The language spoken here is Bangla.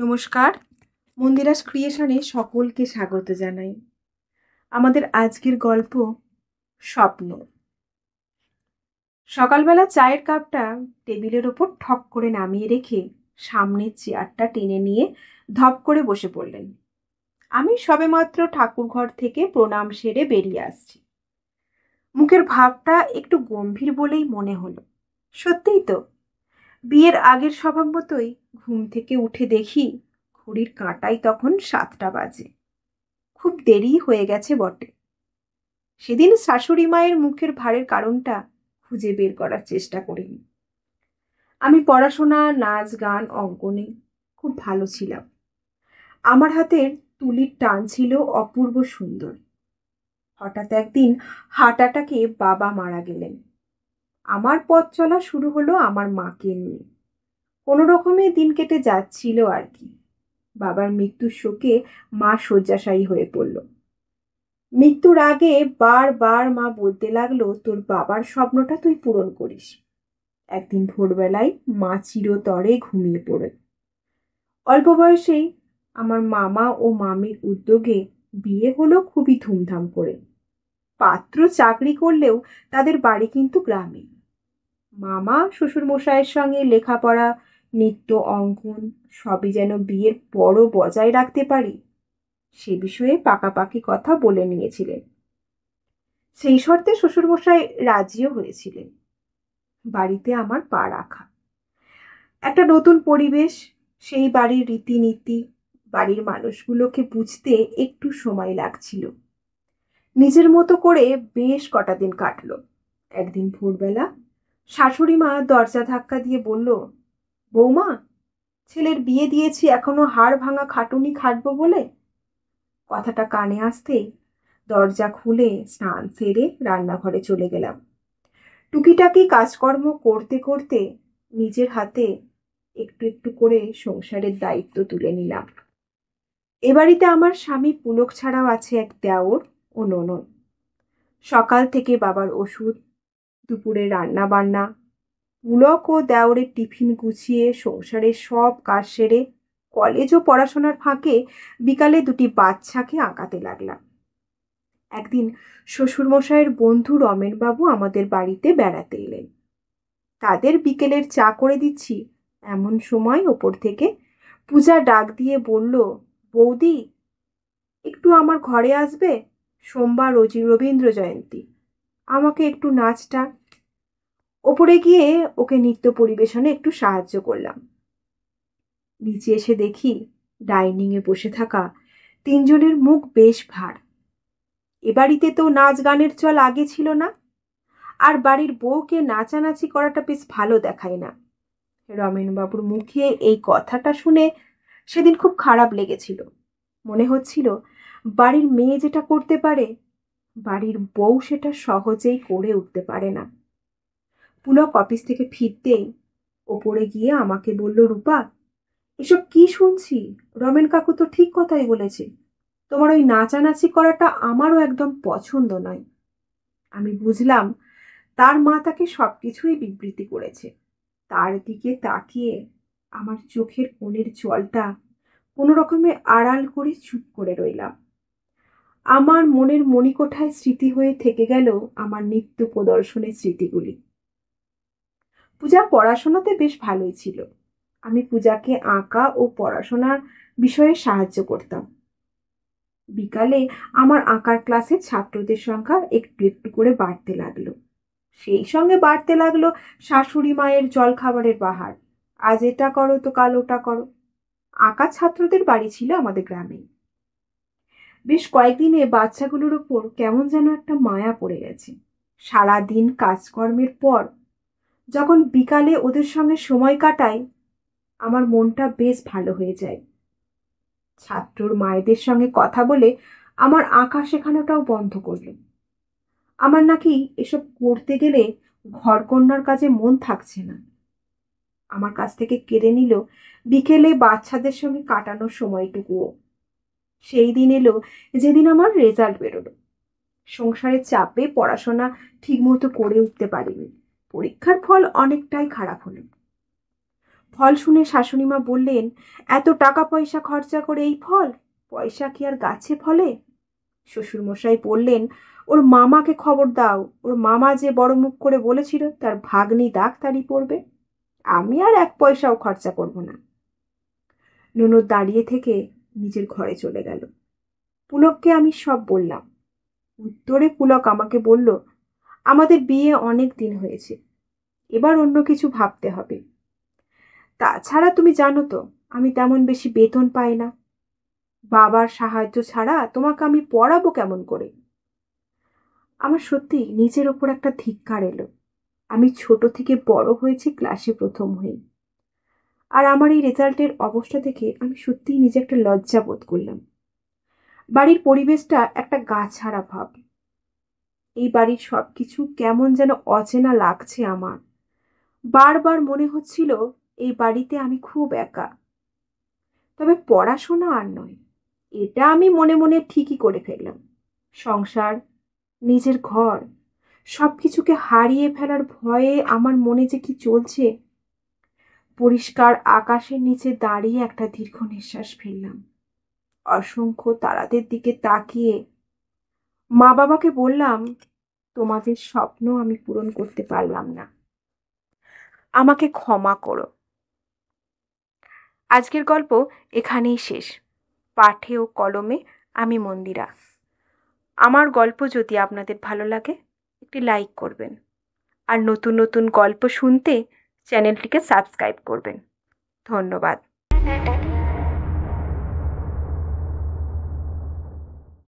নমস্কার, মন্দিরাস ক্রিয়েশনে সকলকে স্বাগত জানাই। আমাদের আজকের গল্প স্বপ্ন। সকালবেলা চায়ের কাপটা টেবিলের ওপর ঠক করে নামিয়ে রেখে সামনের চেয়ারটা টেনে নিয়ে ধপ করে বসে পড়লেন। আমি সবেমাত্র ঠাকুর ঘর থেকে প্রণাম সেরে বেরিয়ে আসছি। মুখের ভাবটা একটু গম্ভীর বলেই মনে হলো। সত্যিই তো, বিয়ের আগের স্বভাব মতোই ঘুম থেকে উঠে দেখি ঘড়ির কাঁটায় তখন 7টা বাজে। খুব দেরি হয়ে গেছে বটে। সেদিন শাশুড়ি মায়ের মুখের ভারের কারণটা খুঁজে বের করার চেষ্টা করিনি। আমি পড়াশোনা, নাচ, গান, অঙ্কনে খুব ভালো ছিলাম। আমার হাতের তুলির টান ছিল অপূর্ব সুন্দর। হঠাৎ একদিন হার্ট অ্যাটাকে বাবা মারা গেলেন। আমার পথ চলা শুরু হলো আমার মাকে নিয়ে। কোনো রকমে দিন কেটে যাচ্ছিল আর কি। বাবার মৃত্যুর শোকে মা শয্যাশায়ী হয়ে পড়ল। মৃত্যুর আগে বারবার মা বলতে লাগলো, তোর বাবার স্বপ্নটা তুই পূরণ করিস। একদিন ভোরবেলায় মা চিরতরে ঘুমিয়ে পড়ে। অল্প বয়সেই আমার মামা ও মামির উদ্যোগে বিয়ে হলো খুবই ধুমধাম করে। পাত্র চাকরি করলেও তাদের বাড়ি কিন্তু গ্রামে। মামা শ্বশুর মশাইয়ের সঙ্গে লেখাপড়া, নৃত্য, অঙ্কন সবই যেন বিয়ের পরও বজায় রাখতে পারি সে বিষয়ে পাকাপাকি কথা বলে নিয়েছিলেন। সেই শর্তে শ্বশুরমশাই রাজিও হয়েছিলেন। বাড়িতে আমার পা রাখা। একটা নতুন পরিবেশ, সেই বাড়ির রীতিনীতি, বাড়ির মানুষগুলোকে বুঝতে একটু সময় লাগছিল। নিজের মতো করে বেশ কটা দিন কাটলো। একদিন ভোরবেলা শাশুড়ি মা দরজা ধাক্কা দিয়ে বলল, বৌমা, ছেলের বিয়ে দিয়েছি, এখনো হাড় ভাঙা খাটুনি খাটবো বলে? কথাটা কানে আসতেই দরজা খুলে স্নান সেরে রান্নাঘরে চলে গেলাম। টুকিটাকি কাজকর্ম করতে করতে নিজের হাতে একটু একটু করে সংসারের দায়িত্ব তুলে নিলাম। এ বাড়িতে আমার স্বামী পুলক ছাড়াও আছে এক দেওর ও ননদ। সকাল থেকে বাবার ওষুধ, দুপুরে রান্না বান্না, পুলক ও দেওরের টিফিন গুছিয়ে সংসারের সব কাজ সেরে কলেজ ও পড়াশোনার ফাঁকে বিকালে দুটি বাচ্চাকে আঁকাতে লাগলাম। একদিন শ্বশুরমশাইয়ের বন্ধু রমেনবাবু আমাদের বাড়িতে বেড়াতে এলেন। তাদের বিকেলের চা করে দিচ্ছি, এমন সময় ওপর থেকে পূজা ডাক দিয়ে বলল, বৌদি, একটু আমার ঘরে আসবে? সোমবার রবীন্দ্র জয়ন্তী, আমাকে একটু নাচটা। ওপরে গিয়ে ওকে নৃত্য পরিবেশনে একটু সাহায্য করলাম। নিচে এসে দেখি ডাইনিংয়ে বসে থাকা 3জনের মুখ বেশ ভার। এ বাড়িতে তো নাচ গানের চল আগে ছিল না, আর বাড়ির বউকে নাচানাচি করাটা বেশ ভালো দেখায় না। রমেনবাবুর মুখে এই কথাটা শুনে সেদিন খুব খারাপ লেগেছিল। মনে হচ্ছিল বাড়ির মেয়ে যেটা করতে পারে, বাড়ির বউ সেটা সহজেই করে উঠতে পারে না। পুলক অফিস থেকে ফিরতেই ওপরে গিয়ে আমাকে বলল, রূপা, এসব কি শুনছি? রমেন কাকু তো ঠিক কথাই বলেছে। তোমার ওই নাচানাচি করাটা আমারও একদম পছন্দ নয়। আমি বুঝলাম তার মা তাকে সবকিছুই বিবৃতি করেছে। তার দিকে তাকিয়ে আমার চোখের কোণের জলটা কোনো রকমে আড়াল করে চুপ করে রইলাম। আমার মনের মণিকোঠায় স্মৃতি হয়ে থেকে গেল আমার নৃত্য প্রদর্শনের স্মৃতিগুলি। পূজা পড়াশোনাতে বেশ ভালোই ছিল। আমি পূজাকে আঁকা ও পড়াশোনার বিষয়ে সাহায্য করতাম। বিকালে আমার আঁকার ক্লাসে ছাত্রদের সংখ্যা একটু একটু করে বাড়তে লাগলো। সেই সঙ্গে বাড়তে লাগলো শাশুড়ি মায়ের জলখাবারের বাহার। আজ এটা করো তো কাল ওটা করো। আঁকা ছাত্রদের বাড়ি ছিল আমাদের গ্রামে। বেশ কয়েকদিনে বাচ্চাগুলোর উপর কেমন যেন একটা মায়া পড়ে গেছে। সারাদিন কাজকর্মের পর যখন বিকালে ওদের সঙ্গে সময় কাটাই, আমার মনটা বেশ ভালো হয়ে যায়। ছাত্রর মায়েদের সঙ্গে কথা বলে আমার আঁকা শেখানোটাও বন্ধ করল। আমার নাকি এসব করতে গেলে ঘরকন্নার কাজে মন থাকছে না। আমার কাছ থেকে কেড়ে নিল বিকেলে বাচ্চাদের সঙ্গে কাটানোর সময়টুকুও। সেই দিন এলো যেদিন আমার রেজাল্ট বেরোলো। সংসারের চাপে পড়াশোনা ঠিকমতো করে উঠতে পারিনি। পরীক্ষার ফল অনেকটাই খারাপ হলো। ফল শুনে শাশুড়িমা বললেন, এত টাকা পয়সা খরচা করে এই ফল, পয়সা কি আর গাছে ফলে? শ্বশুরমশাই বললেন, ওর মামাকে খবর দাও, ওর মামা যে বড় মুখ করে বলেছিল তার ভাগ্নি ডাক্তারি পড়বে, আমি আর এক পয়সাও খরচা করব না। ননদ দাঁড়িয়ে থেকে নিজের ঘরে চলে গেল। পুলককে আমি সব বললাম। উত্তরে পুলক আমাকে বলল, আমাদের বিয়ে অনেক দিন হয়েছে, এবার অন্য কিছু ভাবতে হবে। তাছাড়া তুমি জানো তো আমি তেমন বেশি বেতন পাই না, বাবার সাহায্য ছাড়া তোমাকে আমি পড়াবো কেমন করে? আমার সত্যি নিজের ওপর একটা ধিক্কার এলো। আমি ছোট থেকে বড় হয়েছি ক্লাসে প্রথম হয়ে, আর আমার এই রেজাল্টের অবস্থা দেখে আমি সত্যিই নিজে একটা লজ্জা বোধ করলাম। বাড়ির পরিবেশটা একটা গাছাড়া ভাব। এই বাড়ির সবকিছু কেমন যেন অচেনা লাগছে আমার। বারবার মনে হচ্ছিল এই বাড়িতে আমি খুব একা। তবে পড়াশোনা আর নয়, এটা আমি মনে মনে ঠিকই করে ফেললাম। সংসার, নিজের ঘর, সবকিছুকে হারিয়ে ফেলার ভয়ে আমার মনে যে কি চলছে। পরিষ্কার আকাশের নিচে দাঁড়িয়ে একটা দীর্ঘ নিঃশ্বাস ফেললাম। অসংখ্য তারাদের দিকে তাকিয়ে মা বাবাকে বললাম, তোমাদের স্বপ্ন আমি পূরণ করতে পারলাম না, আমাকে ক্ষমা করো। আজকের গল্প এখানেই শেষ। পাঠে ও কলমে আমি মন্দিরা। আমার গল্প যদি আপনাদের ভালো লাগে একটি লাইক করবেন, আর নতুন নতুন গল্প শুনতে চ্যানেলটিকে সাবস্ক্রাইব করবেন। ধন্যবাদ।